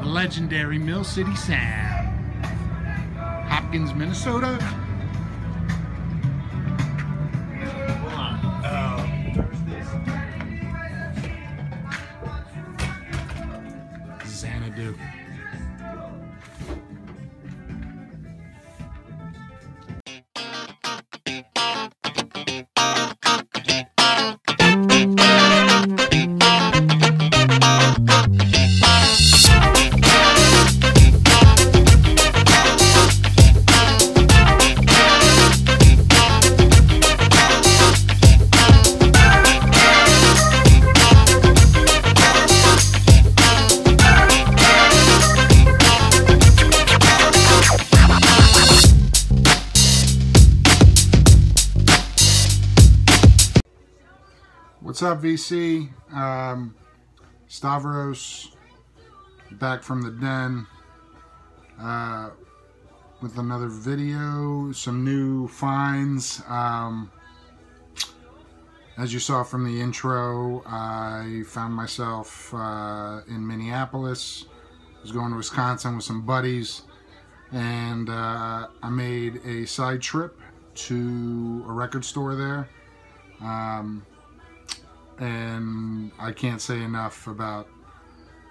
the legendary Mill City Sound, Hopkins, Minnesota. Xanadu. What's up, VC? Stavros, back from the den with another video, some new finds. As you saw from the intro, I found myself in Minneapolis. I was going to Wisconsin with some buddies, and I made a side trip to a record store there. And I can't say enough about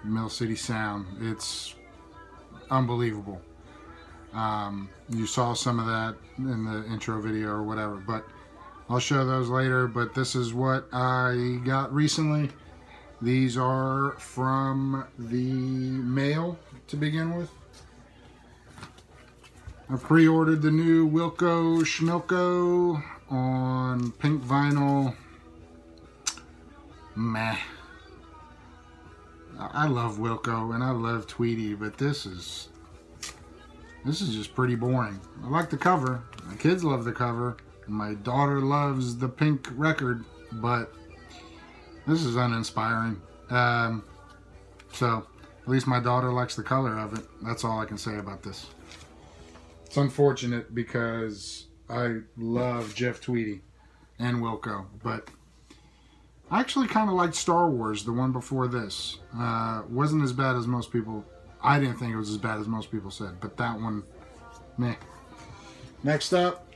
Mill City Sound. It's unbelievable. You saw some of that in the intro video or whatever, but I'll show those later. But this is what I got recently. These are from the mail to begin with. I pre-ordered the new Wilco Schmilko on pink vinyl. Meh. I love Wilco and I love Tweety, but this is just pretty boring. I like the cover. My kids love the cover. And my daughter loves the pink record, but this is uninspiring. So at least my daughter likes the color of it. That's all I can say about this. It's unfortunate because I love Jeff Tweedy and Wilco, but I actually kind of liked Star Wars, the one before this. Wasn't as bad as most people. I didn't think it was as bad as most people said, but that one, meh. Next up,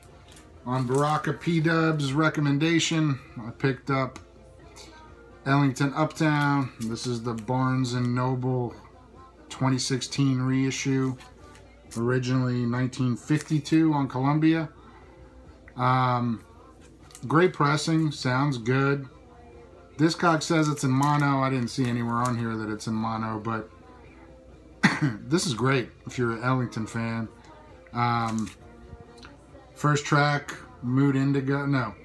on Baraka P-Dub's recommendation, I picked up Ellington Uptown. This is the Barnes & Noble 2016 reissue. Originally 1952 on Columbia. Great pressing, sounds good. Discog says it's in mono. I didn't see anywhere on here that it's in mono, but this is great if you're an Ellington fan. First track, Mood Indigo. No.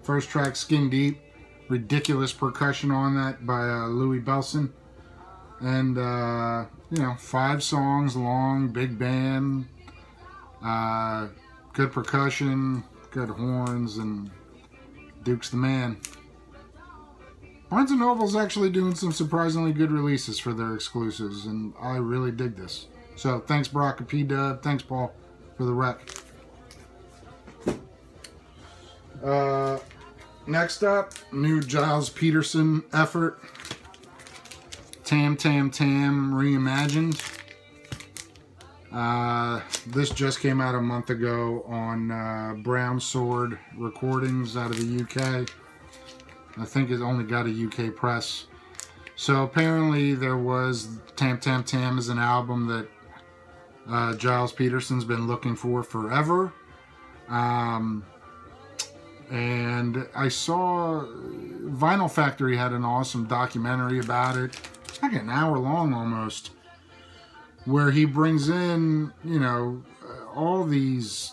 First track, Skin Deep. Ridiculous percussion on that by Louis Belson. And, you know, 5 songs long, big band. Good percussion, good horns, and Duke's the man. Barnes & Noble's actually doing some surprisingly good releases for their exclusives, and I really dig this. So, thanks Baraka P-Dub, thanks Paul for the rec. Next up, new Giles Peterson effort. Tam Tam Tam Reimagined. This just came out a month ago on Brown Sword Recordings out of the UK. I think it only got a UK press. So apparently there was Tam Tam Tam is an album that Giles Peterson's been looking for forever. And I saw Vinyl Factory had an awesome documentary about it. It's like an hour long almost, where he brings in, you know, all these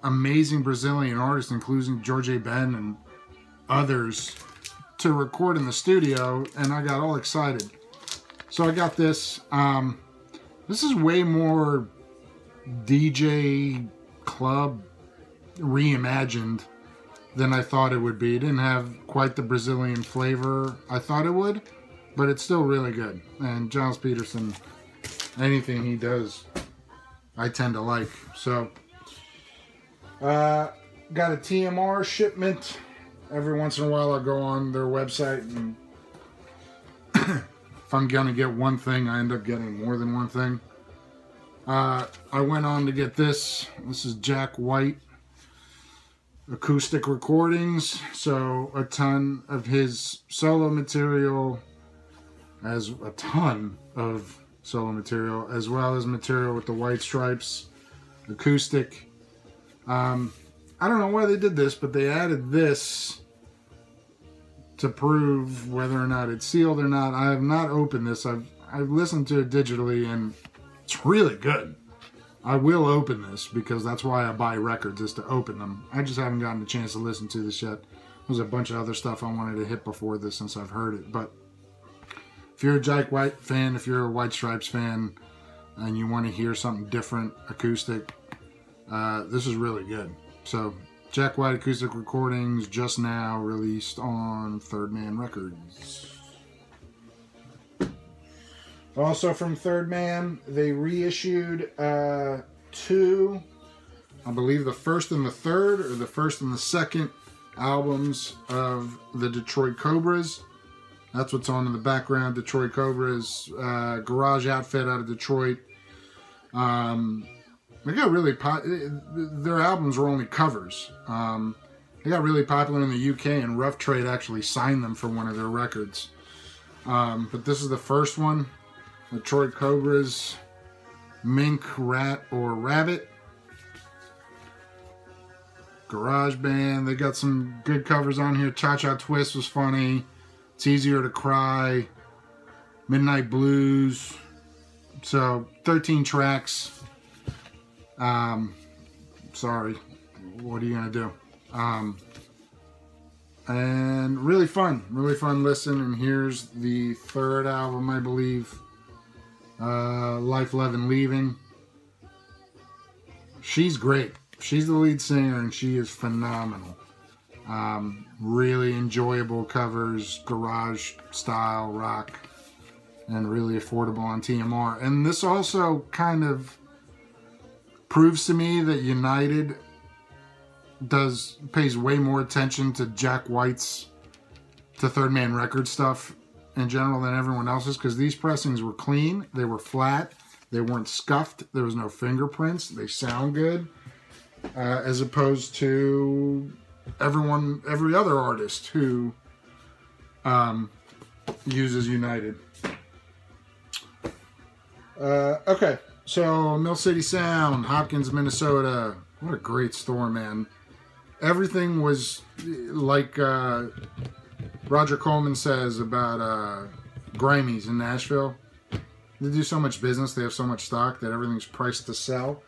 amazing Brazilian artists, including Jorge Ben and others, to record in the studio, and I got all excited. So I got this. This is way more DJ club reimagined than I thought it would be. It didn't have quite the Brazilian flavor I thought it would, but it's still really good. And Giles Peterson, anything he does, I tend to like. So, got a TMR shipment. Every once in a while I go on their website and if I'm going to get one thing, I end up getting more than one thing. I went on to get this. This is Jack White acoustic recordings. So a ton of his solo material, as well as material with the White Stripes acoustic. I don't know why they did this, but they added this to prove whether or not it's sealed or not. I have not opened this. I've listened to it digitally, and it's really good. I will open this because that's why I buy records, is to open them. I just haven't gotten a chance to listen to this yet. There's a bunch of other stuff I wanted to hit before this since I've heard it. But if you're a Jack White fan, if you're a White Stripes fan, and you want to hear something different acoustic, this is really good. So Jack White acoustic recordings, just now released on Third Man Records. Also from Third Man, they reissued two, I believe the first and the third, or the first and the second albums of the Detroit Cobras. That's what's on in the background. Detroit Cobras, garage outfit out of Detroit. They got really their albums were only covers. They got really popular in the UK, and Rough Trade actually signed them for one of their records. But this is the first one. Detroit Cobras, Mink, Rat, or Rabbit. Garage Band. They got some good covers on here. Cha Cha Twist was funny. It's Easier to Cry. Midnight Blues. So 13 tracks. Sorry. What are you gonna do? And really fun listen. And here's the third album, I believe. Life, Love, and Leaving. She's great. She's the lead singer, and she is phenomenal. Really enjoyable covers, garage style rock, and really affordable on TMR. And this also kind of proves to me that United pays way more attention to Jack White's, to Third Man Records stuff in general than everyone else's, because these pressings were clean, they were flat, they weren't scuffed, there was no fingerprints, they sound good, as opposed to every other artist who uses United. Okay, so Mill City Sound, Hopkins, Minnesota. What a great store, man. Everything was like Roger Coleman says about Grimey's in Nashville. They do so much business, they have so much stock that everything's priced to sell.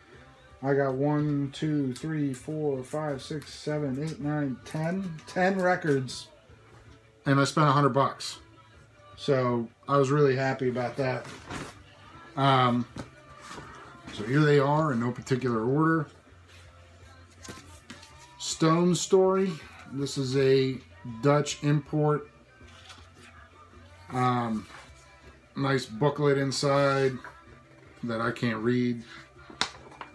I got 1, 2, 3, 4, 5, 6, 7, 8, 9, 10 records, and I spent $100. So I was really happy about that. So here they are in no particular order. Stone Story. This is a Dutch import. Nice booklet inside that I can't read,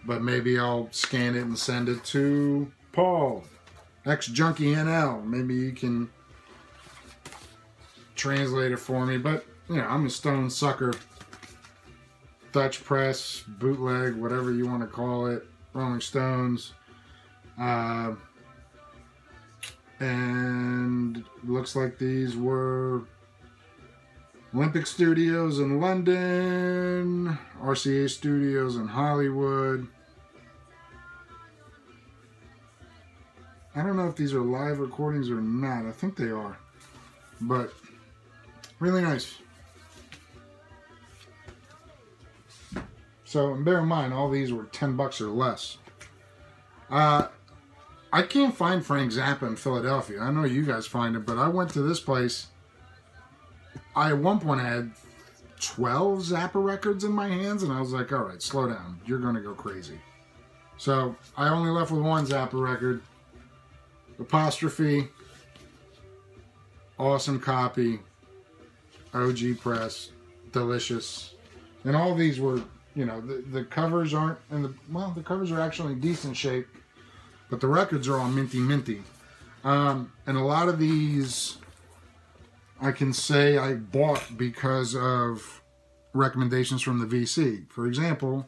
but maybe I'll scan it and send it to Paul, ex-Junkie NL. Maybe you can translate it for me. But you know, I'm a Stone sucker. Dutch press, bootleg, whatever you want to call it. Rolling Stones. And looks like these were Olympic Studios in London, RCA Studios in Hollywood. I don't know if these are live recordings or not. I think they are. But really nice. So, and bear in mind, all these were $10 or less. I can't find Frank Zappa in Philadelphia. I know you guys find it, but I went to this place. I at one point had 12 Zappa records in my hands, and I was like, all right, slow down. You're going to go crazy. So I only left with one Zappa record. Apostrophe. Awesome copy. OG press. Delicious. And all these were, you know, the covers aren't, well, the covers are actually in decent shape. But the records are all minty. And a lot of these I can say I bought because of recommendations from the VC. For example,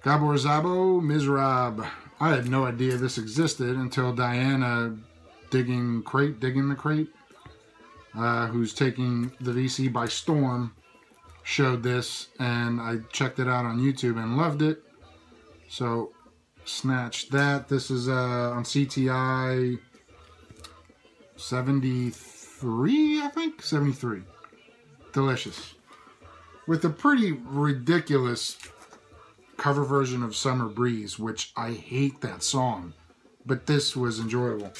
Gabor Zabo Mizrab. I had no idea this existed until Diana digging the crate, who's taking the VC by storm, showed this, and I checked it out on YouTube and loved it. So, snatched that. This is on CTI 73, I think? 73. Delicious. With a pretty ridiculous cover version of Summer Breeze, which I hate that song, but this was enjoyable.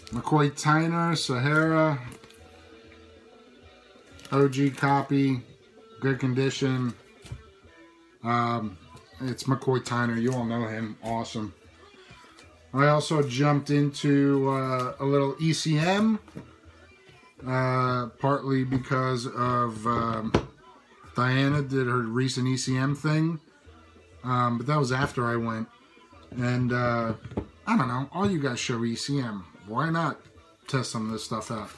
McCoy Tyner, Sahara, OG copy, good condition. It's McCoy Tyner, you all know him, awesome. I also jumped into a little ECM, partly because of Diana did her recent ECM thing, but that was after I went, and I don't know, all you guys show ECM, why not test some of this stuff out?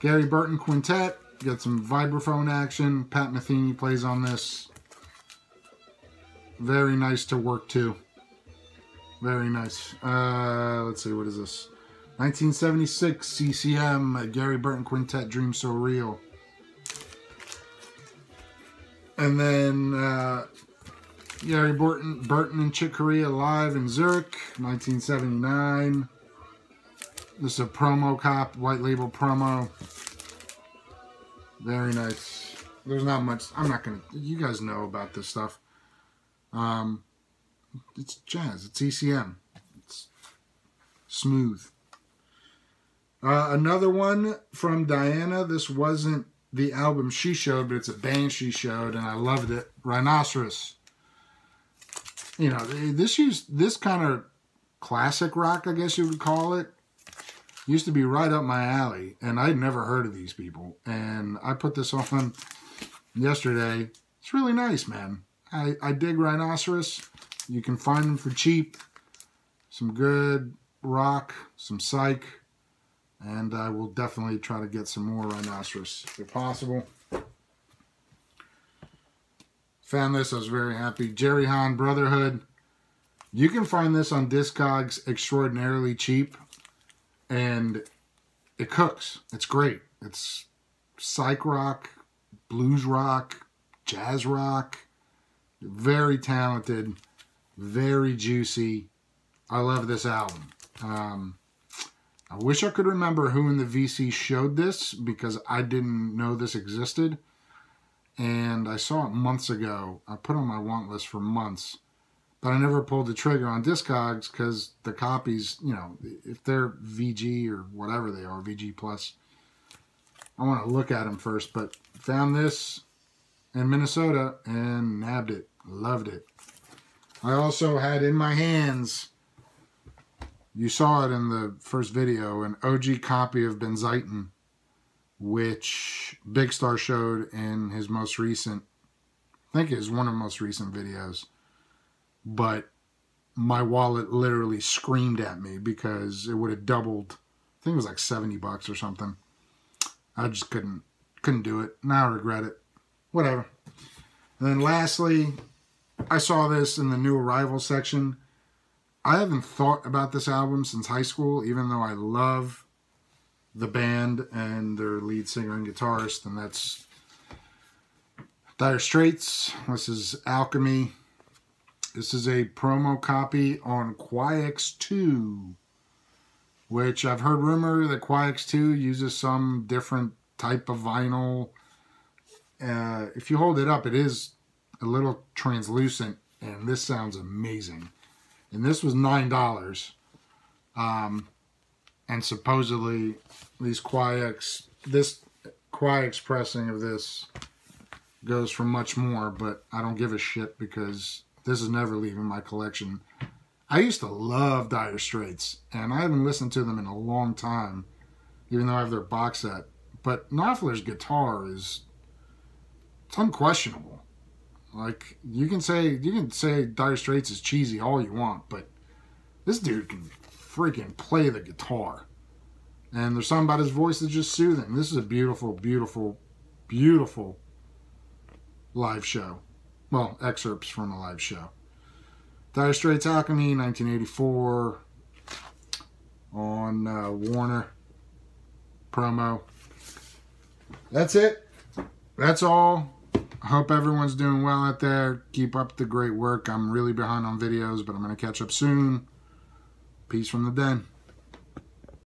Gary Burton Quintet, got some vibraphone action, Pat Metheny plays on this, very nice to work to, very nice. Let's see, what is this? 1976 CCM, Gary Burton Quintet, Dream So Real. And then Gary Burton and Chick Corea live in Zurich, 1979. This is a promo white label promo. Very nice. There's not much. I'm not gonna. You guys know about this stuff. It's jazz. It's ECM. It's smooth. Another one from Diana. This wasn't the album she showed, but it's a band she showed, and I loved it. Rhinoceros. You know, this kind of classic rock, I guess you would call it, used to be right up my alley, and I'd never heard of these people. And I put this on yesterday. It's really nice, man. I dig Rhinoceros. You can find them for cheap. Some good rock, some Psych. And I will definitely try to get some more Rhinoceros if possible. Found this, I was very happy. Jerry Hahn Brotherhood. You can find this on Discogs extraordinarily cheap. And it cooks. It's great. It's psych rock, blues rock, jazz rock. Very talented. Very juicy. I love this album. I wish I could remember who in the VC showed this, because I didn't know this existed. And I saw it months ago. I put it on my want list for months. But I never pulled the trigger on Discogs because the copies, you know, if they're VG or whatever they are, VG Plus, I want to look at them first. But found this in Minnesota and nabbed it. Loved it. I also had in my hands, you saw it in the first video, an OG copy of Benzitin, which Big Star showed in his most recent, I think it was one of the most recent videos. But my wallet literally screamed at me because it would have doubled. I think it was like 70 bucks or something. I just couldn't do it. Now I regret it. Whatever. And then lastly, I saw this in the new arrival section. I haven't thought about this album since high school, even though I love the band and their lead singer and guitarist, and that's Dire Straits. This is Alchemy. This is a promo copy on QuiX2, which I've heard rumor that QuiX2 uses some different type of vinyl. If you hold it up, it is a little translucent, and this sounds amazing. And this was $9. And supposedly this QuiX pressing of this goes for much more, but I don't give a shit because this is never leaving my collection. I used to love Dire Straits, and I haven't listened to them in a long time, even though I have their box set. But Knopfler's guitar it's unquestionable. Like, you can say Dire Straits is cheesy all you want, but this dude can freaking play the guitar. And there's something about his voice that's just soothing. This is a beautiful, beautiful, beautiful live show. Well, excerpts from a live show. Dire Straits Alchemy, 1984, on Warner promo. That's it. That's all. I hope everyone's doing well out there. Keep up the great work. I'm really behind on videos, but I'm going to catch up soon. Peace from the den.